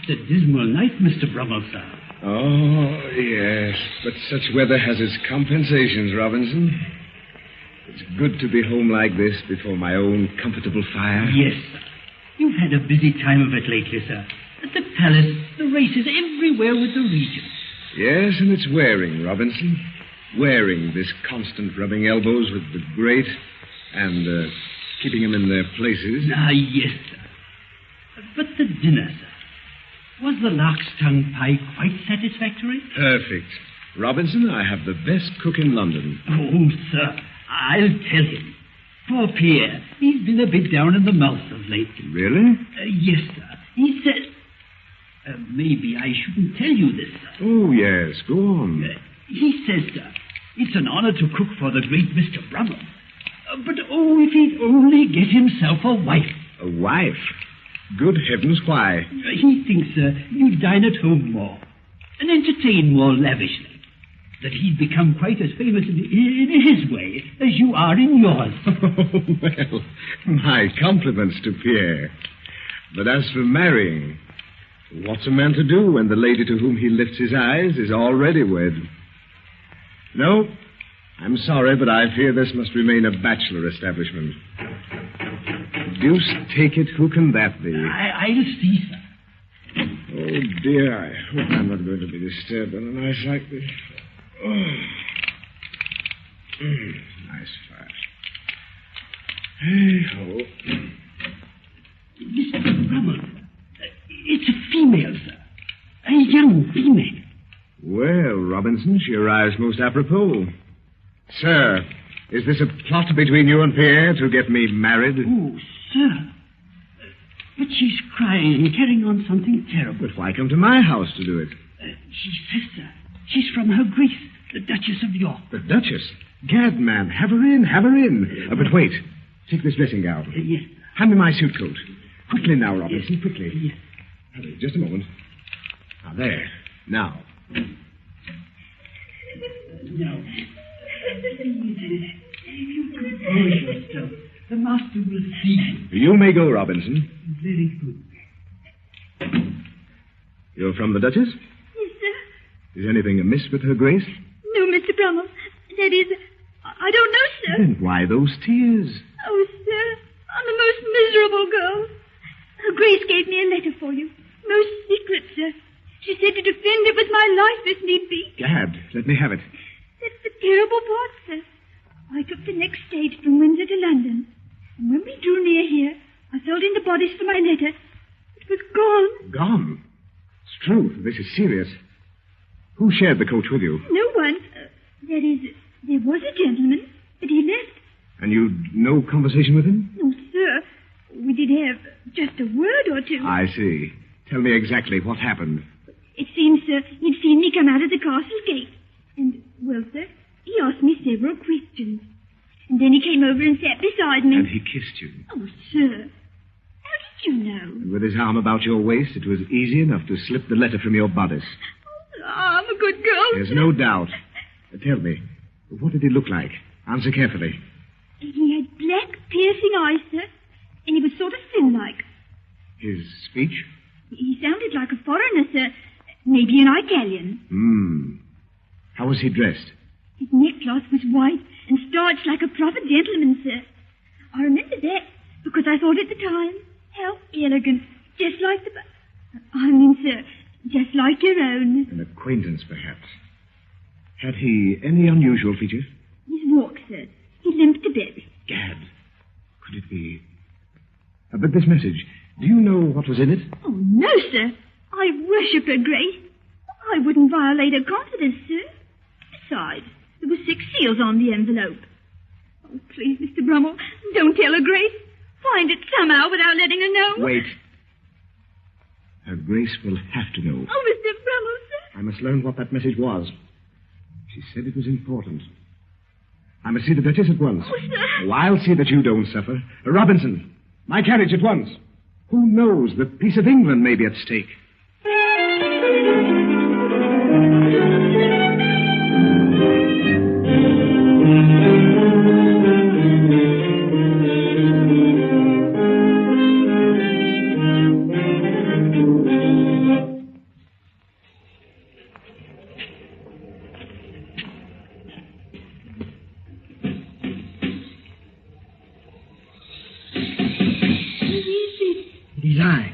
It's a dismal night, Mr. Brummel, sir. Oh, yes. But such weather has its compensations, Robinson. It's good to be home like this before my own comfortable fire. Yes, sir. You've had a busy time of it lately, sir. At the palace, the races, everywhere with the Regent. Yes, and it's wearing, Robinson. Wearing, this constant rubbing elbows with the great and keeping them in their places. Ah, yes, sir. But the dinner, sir. Was the lark's tongue pie quite satisfactory? Perfect. Robinson, I have the best cook in London. Oh, sir, I'll tell him. Poor Pierre, he's been a bit down in the mouth of late. Really? Yes, sir. He said... maybe I shouldn't tell you this, sir. Oh, yes, go on. He says, sir, it's an honor to cook for the great Mr. Brummel. But, oh, if he'd only get himself a wife. A wife? Good heavens, why? He thinks, sir, you'd dine at home more and entertain more lavishly. That he'd become quite as famous in his way as you are in yours. Oh, well, my compliments to Pierre. But as for marrying, what's a man to do when the lady to whom he lifts his eyes is already wed? No, I'm sorry, but I fear this must remain a bachelor establishment. Deuce take it, who can that be? I'll see, sir. Oh, dear, I hope I'm not going to be disturbed on a night like this. Oh. Nice fire. Hey-ho. Mr. Brummel, it's a female, sir. A young female. Well, Robinson, she arrives most apropos. Sir, is this a plot between you and Pierre to get me married? Oh, sir. But she's crying, carrying on something terrible. But why come to my house to do it? She says, sir, she's from Her Grace, the Duchess of York. The Duchess? Gad, man, have her in, have her in. But wait, take this dressing gown. Yes. Hand me my suit coat. Quickly now, Robinson, yes. Quickly. Yes. Hurry, just a moment. Now, there. Now. No. If you compose yourself, the master will see you. You may go, Robinson. Very good. You're from the Duchess? Yes, sir. Is anything amiss with Her Grace? No, Mr. Brummel. That is, I don't know, sir. Then why those tears? Oh, sir, I'm the most miserable girl. Her Grace gave me a letter for you. Most secret, sir. She said to defend it with my life if need be. Gad, let me have it. That's the terrible part, sir. I took the next stage from Windsor to London. And when we drew near here, I felt in the bodice for my letter. It was gone. Gone? It's true. This is serious. Who shared the coach with you? No one. That is, there was a gentleman, but he left. And you'd no conversation with him? No, sir. We did have just a word or two. I see. Tell me exactly what happened. It seems, sir, he'd seen me come out of the castle gate. And, well, sir, he asked me several questions. And then he came over and sat beside me. And he kissed you? Oh, sir. How did you know? And with his arm about your waist, it was easy enough to slip the letter from your bodice. Oh, I'm a good girl. There's sir. no doubt. Tell me, what did he look like? Answer carefully. He had black, piercing eyes, sir, and he was sort of thin-like. His speech? He sounded like a foreigner, sir. Maybe an Italian. How was he dressed? His neckcloth was white and starched like a proper gentleman, sir. I remember that because I thought at the time, how elegant, just like sir, just like your own. An acquaintance, perhaps. Had he any unusual features? His walk, sir. He limped a bit. Gad, could it be? But this message, do you know what was in it? Oh, no, sir. I worship her grace. I wouldn't violate her confidence, sir. Besides, there were 6 seals on the envelope. Oh, please, Mr. Brummel, don't tell her grace. Find it somehow without letting her know. Wait. Her grace will have to know. Oh, Mr. Brummel, sir. I must learn what that message was. She said it was important. I must see the Duchess at once. Oh, sir. Oh, I'll see that you don't suffer. Robinson, my carriage at once. Who knows? The peace of England may be at stake.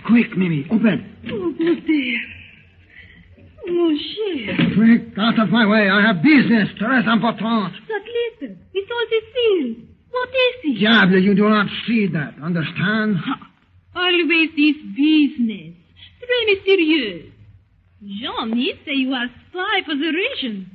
Quick, Mimi, open. Oh, dear. Mon cher. Quick, out of my way. I have business. Très important. That letter. It's all the seal. What is it? Diable, you do not see that. Understand? Always this business. Très mysterious. Jean, he say you are spy for the Russians.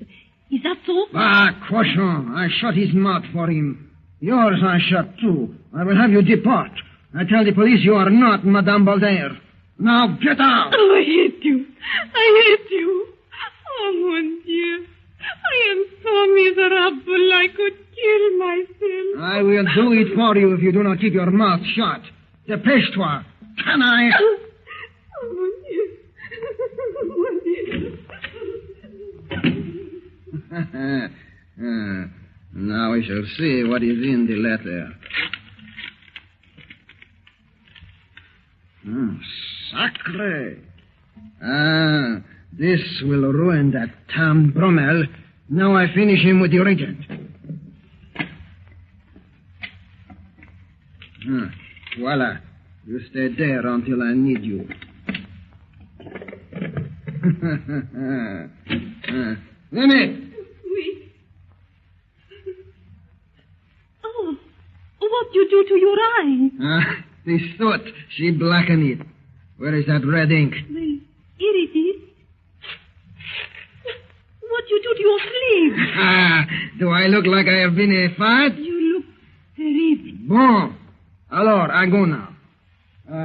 Is that so? Ah, cochon. I shut his mouth for him. Yours I shut too. I will have you depart. I tell the police you are not Madame Baldaire. Now get out! Oh, I hate you. I hate you. Oh, mon Dieu. I am so miserable I could kill myself. I will do it for you if you do not keep your mouth shut. Dépêche-toi. Can I? Oh, mon Dieu. Mon Dieu. Now we shall see what is in the letter. Sacre. This will ruin that Tom Brummel. Now I finish him with the regent. Voila. You stay there until I need you. Mimi! Oui. Oh, what you do to your eye? The soot. She blackened it. Where is that red ink? Well, here it is. What you do to your sleeve? Do I look like I have been in a fight? You look terrible. Bon. Alors, I go now.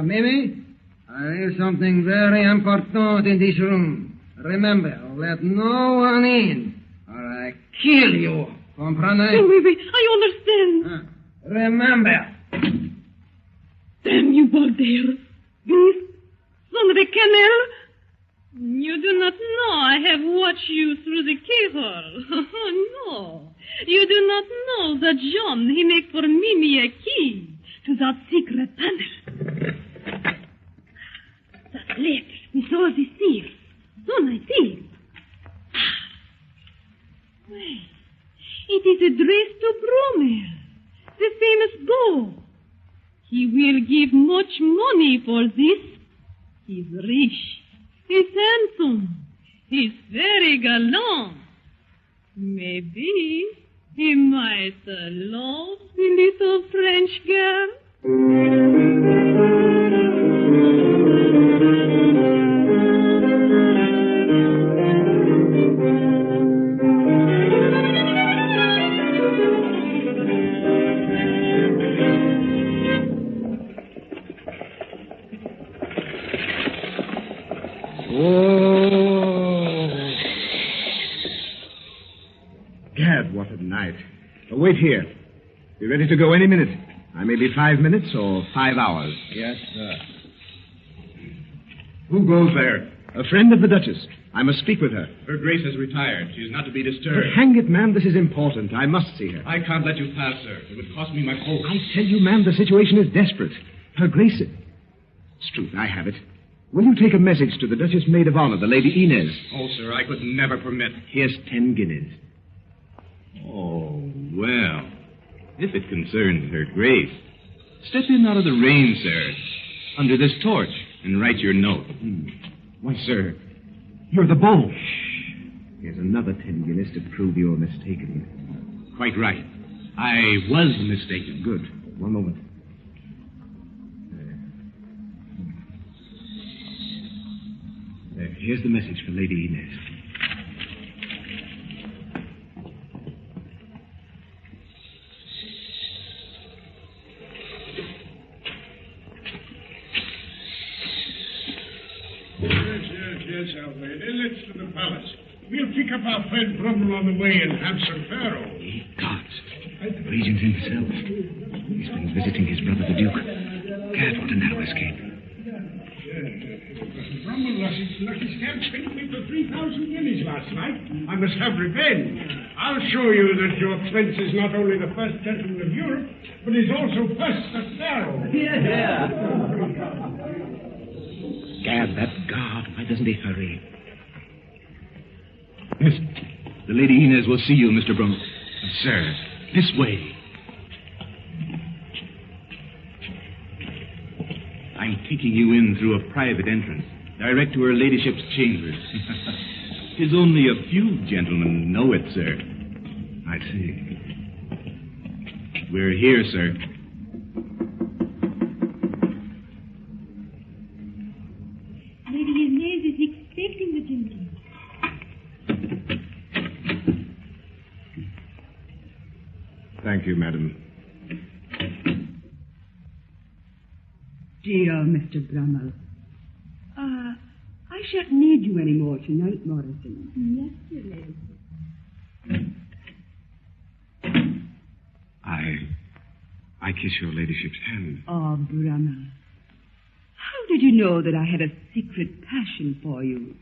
Mimi, I have something very important in this room. Remember, let no one in, or I kill you. Comprende? Oui, I understand. Remember. Damn you, Baldaire. This, son de Canel. You do not know I have watched you through the keyhole. No. You do not know that John, he make for Mimi a key to that secret tunnel. That letter with all the seals. Son, I see. Well, it is addressed to Brummel, the famous Beau. He will give much money for this. He's rich. He's handsome. He's very gallant. Maybe he might love the little French girl. Gad, what a night. Wait here. Be ready to go any minute. I may be 5 minutes or 5 hours. Yes, sir. Who goes there? A friend of the Duchess. I must speak with her. Her Grace has retired. She is not to be disturbed. But hang it, ma'am, this is important. I must see her. I can't let you pass, sir. It would cost me my post. I tell you, ma'am, the situation is desperate. Her Grace... It's true, I have it. Will you take a message to the Duchess Maid of Honor, the Lady Inez? Oh, sir, I could never permit. Here's 10 guineas. Oh, well. If it concerns her Grace, step in out of the rain, sir, under this torch, and write your note. Why, sir, you're the Beau. Here's another 10 guineas to prove you're mistaken. Quite right. I was mistaken. Good. One moment. There, here's the message for Lady Inez. Yes, our lady. Let's to the palace. We'll pick up our friend Brummel on the way and have some faro. Gods, the regent himself. He's been visiting his brother, the Duke. Gad, what a narrow escape. Brummel lost his lucky stamp spent me for 3,000 guineas last night. I must have revenge. I'll show you that your prince is not only the first gentleman of Europe, but is also first at faro. Yeah. Gad, that guard, why doesn't he hurry? Yes, the Lady Inez will see you, Mr. Brummel. Sir, this way. I'm taking you in through a private entrance, direct to her ladyship's chambers. 'Tis only a few gentlemen know it, sir. I see. We're here, sir. Lady Inez is expecting the gentleman. Thank you, madam. Dear Mr. Brummel, I shan't need you any more tonight, Morrison. Yes, your lady. I kiss your ladyship's hand. Oh, Brummel, how did you know that I had a secret passion for you?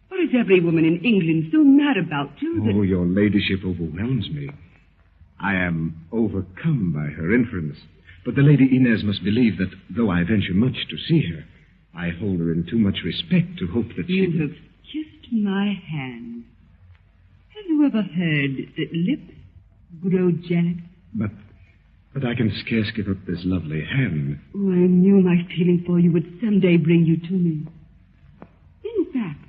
Or is every woman in England so mad about you that... Oh, your ladyship overwhelms me. I am overcome by her influence. But the Lady Inez must believe that, though I venture much to see her, I hold her in too much respect to hope that she... You have kissed my hand. Have you ever heard that lips grow jealous? But I can scarce give up this lovely hand. Oh, I knew my feeling for you would someday bring you to me. In fact,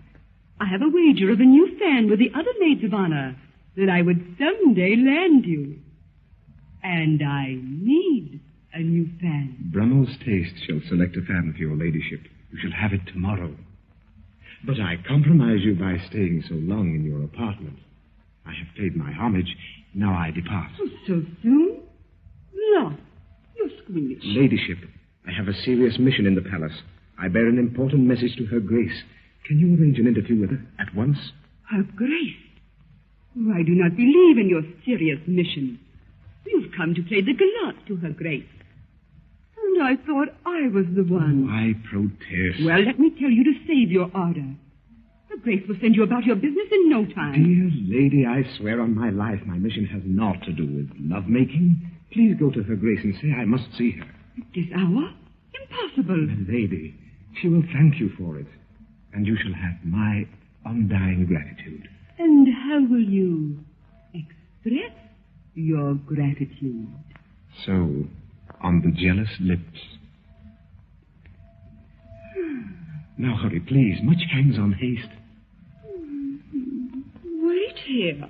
I have a wager of a new fan with the other maids of honor that I would someday land you. And I need a new fan. Brummel's taste shall select a fan for your ladyship. You shall have it tomorrow. But I compromise you by staying so long in your apartment. I have paid my homage. Now I depart. Oh, so soon? No, you're squeamish. Ladyship, I have a serious mission in the palace. I bear an important message to Her Grace. Can you arrange an interview with her at once? Her Grace? Oh, I do not believe in your serious mission. You've come to play the gallant to Her Grace. And I thought I was the one. Oh, I protest. Well, let me tell you to save your ardor. Her Grace will send you about your business in no time. Dear lady, I swear on my life my mission has naught to do with lovemaking. Please go to Her Grace and say I must see her. At this hour? Impossible. My lady, she will thank you for it. And you shall have my undying gratitude. And how will you express your gratitude? So, on the jealous lips. Now hurry, please. Much hangs on haste. Wait here.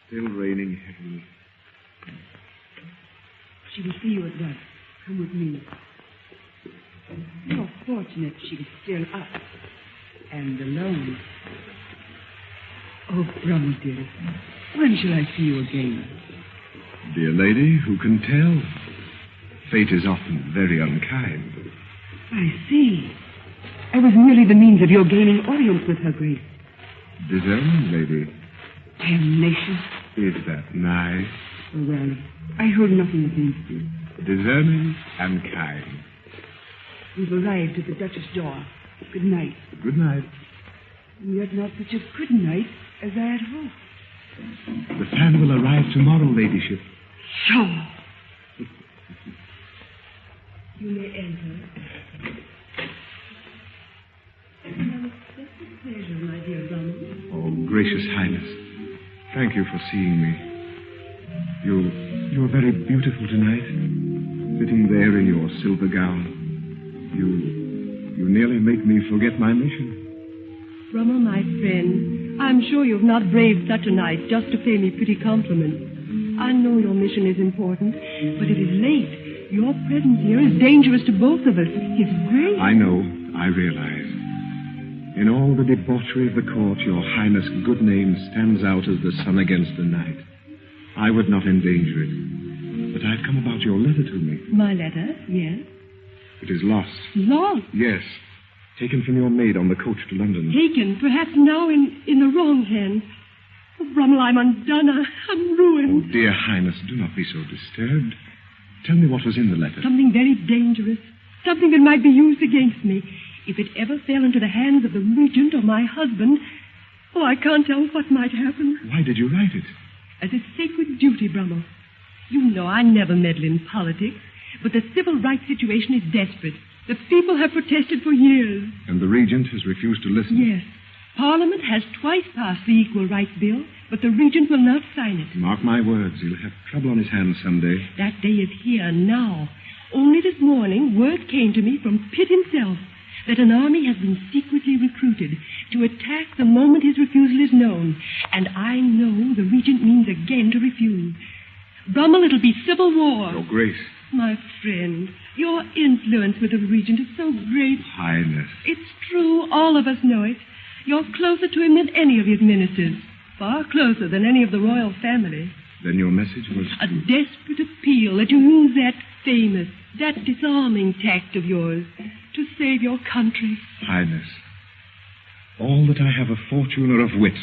Still raining heavily. She will see you at once. Come with me. You're fortunate she is still up and alone. Oh, Brummel, dear. When shall I see you again? Dear lady, who can tell? Fate is often very unkind. I see. I was merely the means of your gaining audience with her Grace. Discerning, lady. Damnation. Is that nice? Oh, well, I hold nothing against you. Discerning and kind. We've arrived at the Dutchess door. Good night. Good night. And yet not such a good night as I had hoped. The fan will arrive tomorrow, ladyship. Sure. You may enter. It's a pleasure, my dear Brummel. Oh, gracious Highness. Thank you for seeing me. You're very beautiful tonight. Sitting there in your silver gown. You nearly make me forget my mission. Brummel, my friend, I'm sure you've not braved such a night just to pay me pretty compliments. I know your mission is important, but it is late. Your presence here is dangerous to both of us. His Grace... I know. I realize. In all the debauchery of the court, your Highness' good name stands out as the sun against the night. I would not endanger it. But I've come about your letter to me. My letter? Yes. It is lost. Lost? Yes. Taken from your maid on the coach to London. Taken, perhaps now in the wrong hands. Oh, Brummel, I'm undone. I'm ruined. Oh, dear Highness, do not be so disturbed. Tell me what was in the letter. Something very dangerous. Something that might be used against me. If it ever fell into the hands of the regent or my husband, oh, I can't tell what might happen. Why did you write it? As a sacred duty, Brummel. You know I never meddle in politics, but the civil rights situation is desperate. The people have protested for years. And the regent has refused to listen? Yes. Parliament has twice passed the Equal Rights Bill, but the regent will not sign it. Mark my words, he'll have trouble on his hands someday. That day is here now. Only this morning, word came to me from Pitt himself that an army has been secretly recruited to attack the moment his refusal is known. And I know the regent means again to refuse. Brummel, it'll be civil war. Your Grace. My friend, your influence with the regent is so great. Highness. It's true. All of us know it. You're closer to him than any of his ministers. Far closer than any of the royal family. Then your message was... A desperate appeal that you use that famous, that disarming tact of yours to save your country. Highness, all that I have of fortune or of wit,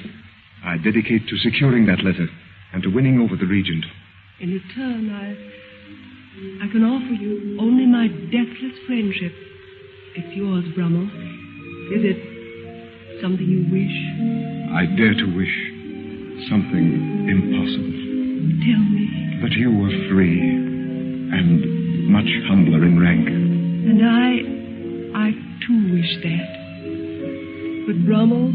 I dedicate to securing that letter and to winning over the regent. In return, I can offer you only my deathless friendship. It's yours, Brummel. Is it something you wish? I dare to wish something impossible. Tell me. That you were free and much humbler in rank. And I too wish that. But, Brummel,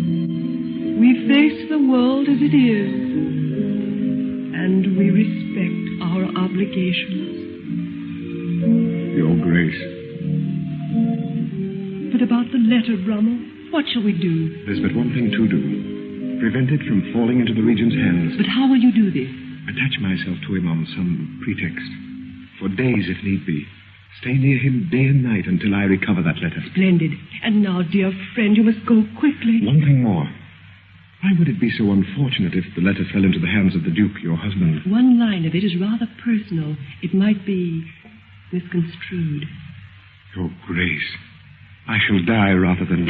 we face the world as it is, and we respect our obligations. Your Grace. But about the letter, Brummel, what shall we do? There's but one thing to do. Prevent it from falling into the regent's hands. But how will you do this? Attach myself to him on some pretext. For days, if need be. Stay near him day and night until I recover that letter. Splendid. And now, dear friend, you must go quickly. One thing more. Why would it be so unfortunate if the letter fell into the hands of the Duke, your husband? One line of it is rather personal. It might be misconstrued. Your Grace, I shall die rather than...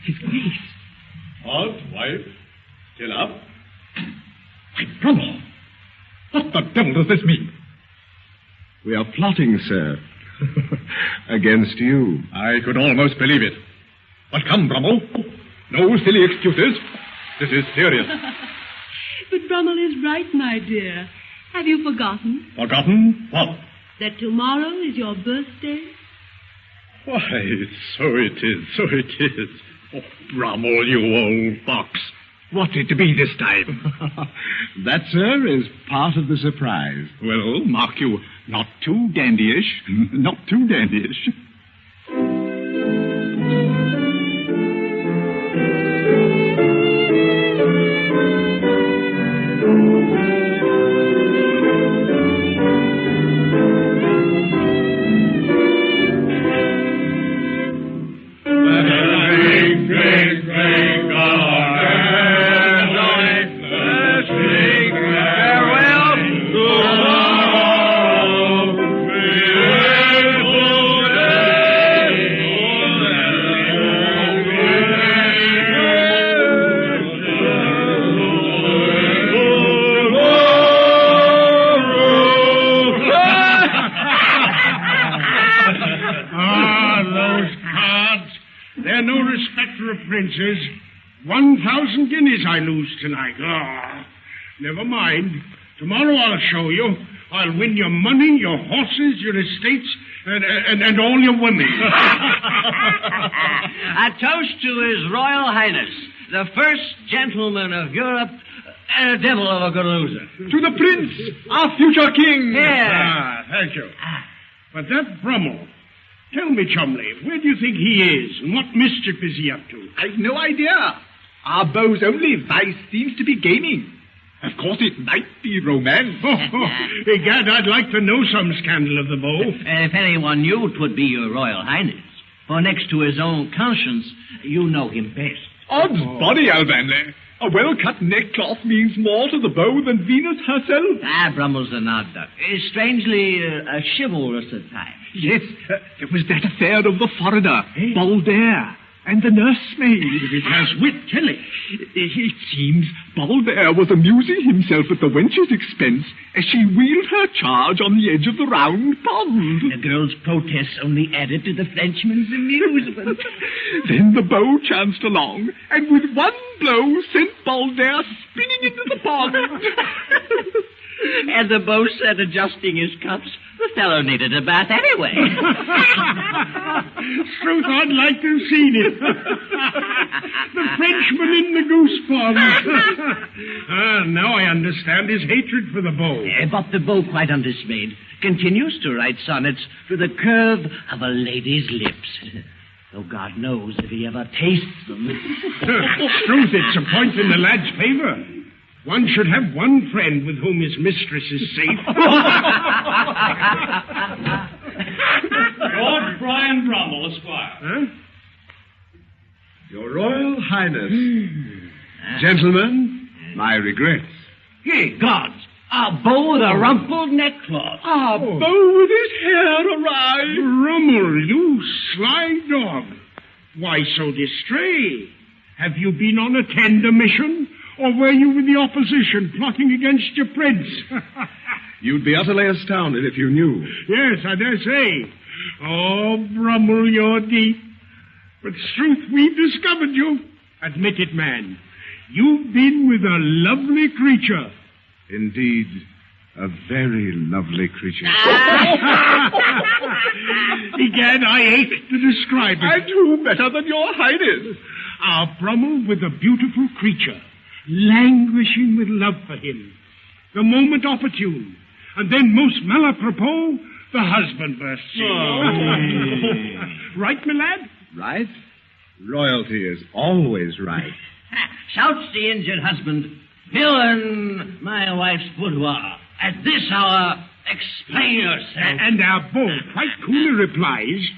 His Grace. Halt, wife. Still up. Why, Brummel, what the devil does this mean? We are plotting, sir. Against you. I could almost believe it. But come, Brummel. No silly excuses. This is serious. But Brummel is right, my dear. Have you forgotten? Forgotten? What? That tomorrow is your birthday? Why, so it is, so it is. Oh, Brummel, you old fox. What's it to be this time? That, sir, is part of the surprise. Well, mark you, not too dandyish. Not too dandyish. Drink, drink, drink, our Princess. 1,000 guineas I lose tonight. Ah, never mind. Tomorrow I'll show you. I'll win your money, your horses, your estates, and all your women. A toast to His Royal Highness, the first gentleman of Europe, and a devil of a good loser. To the Prince, our future king. Yeah. Thank you. But that Brummel, tell me, Chumley, where do you think he is, and what mischief is he up to? I've no idea. Our Beau's only vice seems to be gaming. Of course, it might be romance. Egad, I'd like to know some scandal of the Beau. If anyone knew, 'twould be your Royal Highness. For next to his own conscience, you know him best. Odds body, Alvanley. A well-cut neckcloth means more to the Beau than Venus herself. Brummel's an odd duck. Strangely a chivalrous at times. Yes, there was that affair of the foreigner, Balder, and the nursemaid. It has wit, tell it. It seems Balder was amusing himself at the wench's expense as she wheeled her charge on the edge of the round pond. The girl's protests only added to the Frenchman's amusement. Then the Beau chanced along, and with one blow sent Balder spinning into the pond. And the Beau said, adjusting his cuffs, the fellow needed a bath anyway. Truth, I'd like to have seen it. The Frenchman in the goose pond. Now I understand his hatred for the Beau. But the Beau, quite undismayed, continues to write sonnets to the curve of a lady's lips. Though God knows if he ever tastes them. Truth, it's a point in the lad's favour. One should have one friend with whom his mistress is safe. Lord Brian Brummel, Esquire. Huh? Your Royal Highness. Gentlemen, my regrets. Ye gods! Our Beau with a rumpled neckcloth. Our Beau with his hair awry. Brummel, you sly dog. Why so distray? Have you been on a tender mission? Or were you with the opposition plotting against your prince? You'd be utterly astounded if you knew. Yes, I dare say. Oh, Brummel, you're deep. But, Struth, we've discovered you. Admit it, man. You've been with a lovely creature. Indeed, a very lovely creature. Egad, I hate to describe it. And who better than your Highness? Our Brummel with a beautiful creature, languishing with love for him. The moment opportune, and then most malapropos, the husband bursts in. Right, my lad? Right? Royalty is always right. Shouts the injured husband, villain, my wife's boudoir. At this hour, explain yourself. And our Beau quite coolly replies,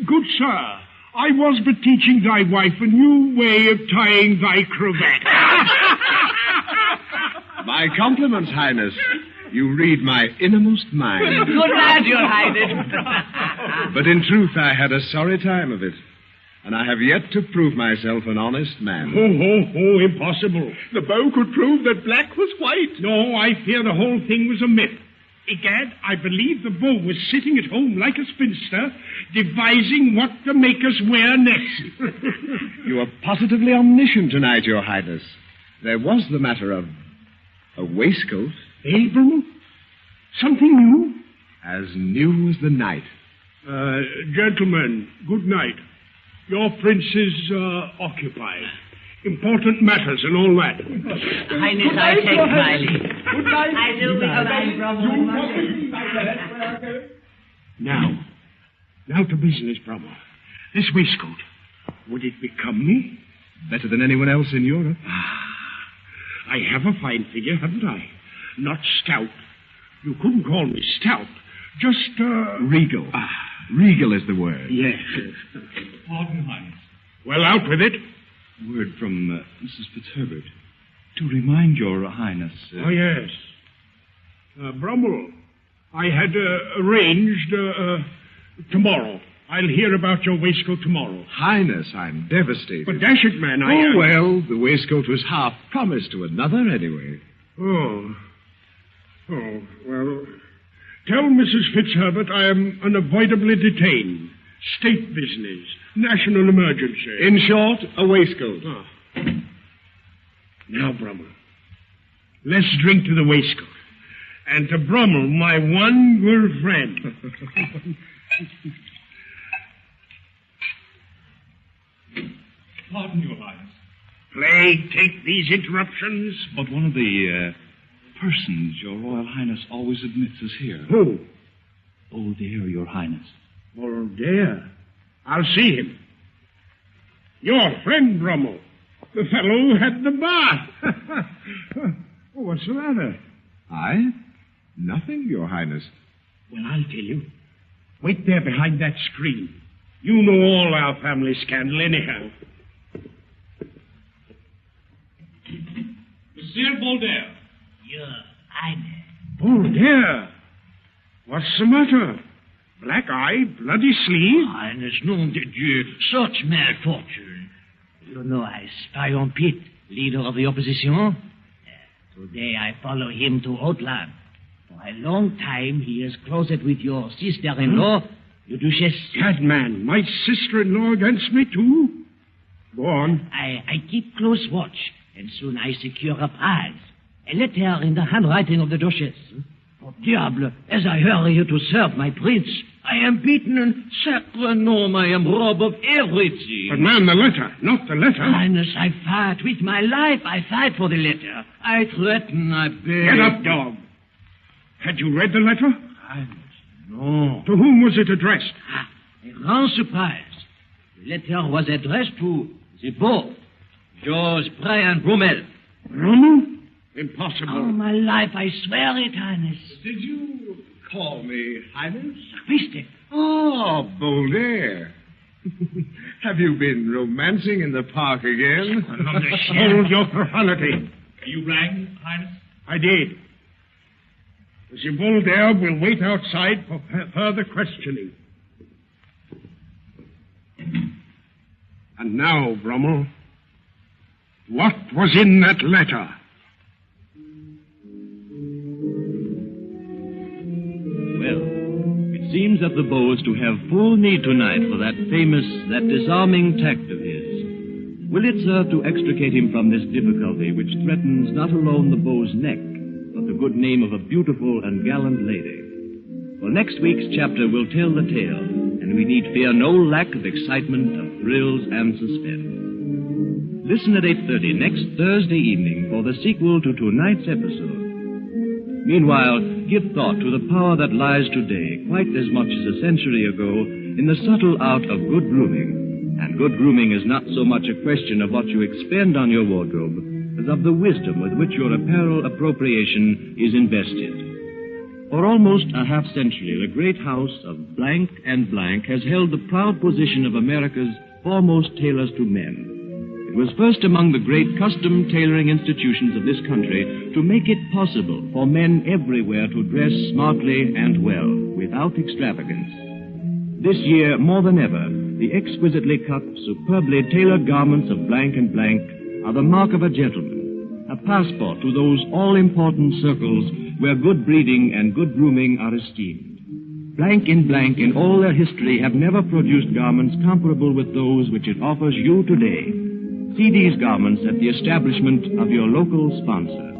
Good sir, I was but teaching thy wife a new way of tying thy cravat. My compliments, Highness. You read my innermost mind. Good lad, your Highness. But in truth, I had a sorry time of it. And I have yet to prove myself an honest man. Impossible. The Beau could prove that black was white. No, I fear the whole thing was a myth. Egad, I believe the Beau was sitting at home like a spinster, devising what to make us wear next. You are positively omniscient tonight, Your Highness. There was the matter of a waistcoat. Brummel? Something new? As new as the night. Gentlemen, good night. Your prince is occupied. Important matters and all that. Highness, I take my leave. Good night. I do with my Brummel. Now to business, Brummel. This waistcoat, would it become me? Better than anyone else in Europe. I have a fine figure, haven't I? Not stout. You couldn't call me stout. Just, Regal. Regal is the word. Yes. Pardon, Highness. Well, out with it. Word from Mrs. Fitzherbert to remind your Highness. Oh, yes. Brummel, I had arranged tomorrow. I'll hear about your waistcoat tomorrow. Highness, I'm devastated. But dash it, man, Oh, well, the waistcoat was half promised to another anyway. Oh, well, tell Mrs. Fitzherbert I am unavoidably detained. State business. National emergency. In short, a waistcoat. Ah. Now, Brummel, let's drink to the waistcoat. And to Brummel, my one good friend. Pardon, Your Highness. Plague take these interruptions. But one of the persons Your Royal Highness always admits is here. Who? Boldaire, Your Highness. Boldaire. I'll see him. Your friend, Brummel. The fellow who had the bath. Oh, what's the matter? I? Nothing, Your Highness. Well, I'll tell you. Wait there behind that screen. You know all our family scandal anyhow. Monsieur Boldaire. Your Highness. Boldaire. What's the matter? Black eye, bloody sleeve? Highness, nom de Dieu, such misfortune. You know I spy on Pitt, leader of the opposition. Today I follow him to Outland. For a long time he is closet with your sister-in-law, the Dutchess. Cadman, my sister-in-law against me, too? Go on. I keep close watch, and soon I secure a prize. A letter in the handwriting of the Dutchess. Oh, diable, as I hurry here to serve my prince, I am beaten and sacre nom, I am robbed of everything. But, man, the letter, not the letter. Highness, I fight with my life. I fight for the letter. I threaten, I beg. Get up, dog. Had you read the letter? Highness, no. To whom was it addressed? A grand surprise. The letter was addressed to the Beau, George Brian Brummel. Brummel? Impossible. Oh, my life, I swear it, Highness. Did you call me Highness? Mister. Oh, Boldaire. Have you been romancing in the park again? Hold your profanity. You rang, Highness? I did. Monsieur Boldaire will wait outside for further questioning. And now, Brummel, what was in that letter? Well, it seems that the Beau is to have full need tonight for that famous, that disarming tact of his. Will it serve to extricate him from this difficulty which threatens not alone the Beau's neck, but the good name of a beautiful and gallant lady? For next week's chapter will tell the tale, and we need fear no lack of excitement, of thrills, and suspense. Listen at 8:30 next Thursday evening for the sequel to tonight's episode. Meanwhile, give thought to the power that lies today, quite as much as a century ago, in the subtle art of good grooming. And good grooming is not so much a question of what you expend on your wardrobe, as of the wisdom with which your apparel appropriation is invested. For almost a half-century, the great house of blank and blank has held the proud position of America's foremost tailors to men. It was first among the great custom tailoring institutions of this country to make it possible for men everywhere to dress smartly and well, without extravagance. This year, more than ever, the exquisitely cut, superbly tailored garments of blank and blank are the mark of a gentleman, a passport to those all-important circles where good breeding and good grooming are esteemed. Blank in all their history have never produced garments comparable with those which it offers you today. See these garments at the establishment of your local sponsor.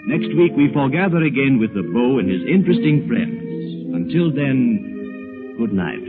Next week we foregather again with the Beau and his interesting friends. Until then, good night.